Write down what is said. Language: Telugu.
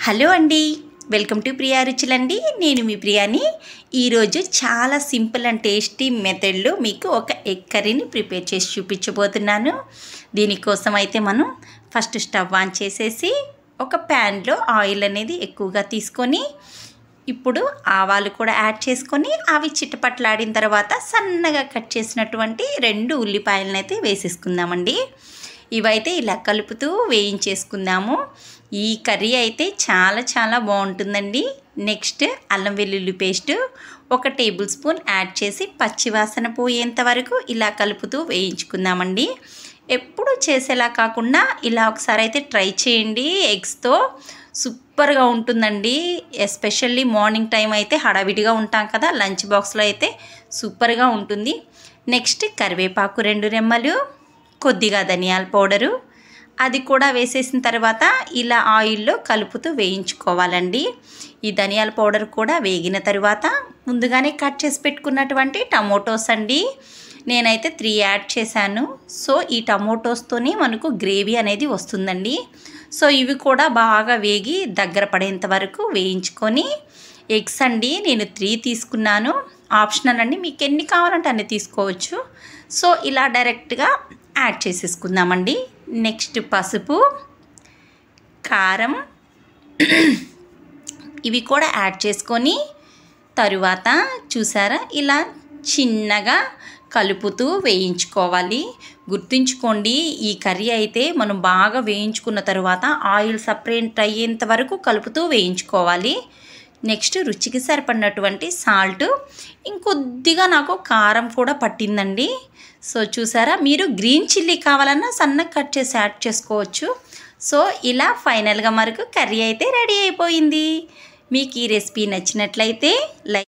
హలో అండి, వెల్కమ్ టు ప్రియా రుచులండి. నేను మీ ప్రియాని. ఈరోజు చాలా సింపుల్ అండ్ టేస్టీ మెథడ్లో మీకు ఒక ఎగ్ కర్రీని ప్రిపేర్ చేసి చూపించబోతున్నాను. దీనికోసం అయితే మనం ఫస్ట్ స్టవ్ ఆన్ చేసేసి ఒక ప్యాన్లో ఆయిల్ అనేది ఎక్కువగా తీసుకొని ఇప్పుడు ఆవాలు కూడా యాడ్ చేసుకొని అవి చిటపట్లాడిన తర్వాత సన్నగా కట్ చేసినటువంటి 2 ఉల్లిపాయలను అయితే వేసేసుకుందామండి. ఇవైతే ఇలా కలుపుతూ వేయించేసుకుందాము. ఈ కర్రీ అయితే చాలా బాగుంటుందండి. నెక్స్ట్ అల్లం వెల్లుల్లి పేస్ట్ 1 టేబుల్ స్పూన్ యాడ్ చేసి పచ్చివాసన పోయేంత వరకు ఇలా కలుపుతూ వేయించుకుందామండి. ఎప్పుడు చేసేలా కాకుండా ఇలా ఒకసారి అయితే ట్రై చేయండి. ఎగ్స్తో సూపర్గా ఉంటుందండి. ఎస్పెషల్లీ మార్నింగ్ టైం అయితే హడావిడిగా ఉంటాం కదా, లంచ్ బాక్స్లో అయితే సూపర్గా ఉంటుంది. నెక్స్ట్ కరివేపాకు 2 రెమ్మలు, కొద్దిగా ధనియాల పౌడరు అది కూడా వేసేసిన తర్వాత ఇలా ఆయిల్లో కలుపుతూ వేయించుకోవాలండి. ఈ ధనియాల పౌడర్ కూడా వేగిన తర్వాత ముందుగానే కట్ చేసి పెట్టుకున్నటువంటి టమోటోస్ అండి, నేనైతే 3 యాడ్ చేశాను. సో ఈ టమోటోస్తోనే మనకు గ్రేవీ అనేది వస్తుందండి. సో ఇవి కూడా బాగా వేగి దగ్గర పడేంత వరకు వేయించుకొని ఎగ్స్ అండి నేను 3 తీసుకున్నాను. ఆప్షనల్ అండి, మీకు ఎన్ని కావాలంటే అన్ని తీసుకోవచ్చు. సో ఇలా డైరెక్ట్గా యాడ్ చేసేసుకుందామండి. నెక్స్ట్ పసుపు, కారం ఇవి కూడా యాడ్ చేసుకొని తరువాత చూసారా ఇలా చిన్నగా కలుపుతూ వేయించుకోవాలి. గుర్తుంచుకోండి, ఈ కర్రీ అయితే మనం బాగా వేయించుకున్న తర్వాత ఆయిల్ సపరేట్ అయ్యేంత వరకు కలుపుతూ వేయించుకోవాలి. నెక్స్ట్ రుచికి సరిపడినటువంటి సాల్ట్, ఇంకొద్దిగా నాకు కారం కూడా పట్టిందండి. సో చూసారా, మీరు గ్రీన్ చిల్లీ కావాలన్నా సన్నగా కట్ చేసి యాడ్ చేసుకోవచ్చు. సో ఇలా ఫైనల్గా మనకు కర్రీ అయితే రెడీ అయిపోయింది. మీకు ఈ రెసిపీ నచ్చినట్లయితే లైక్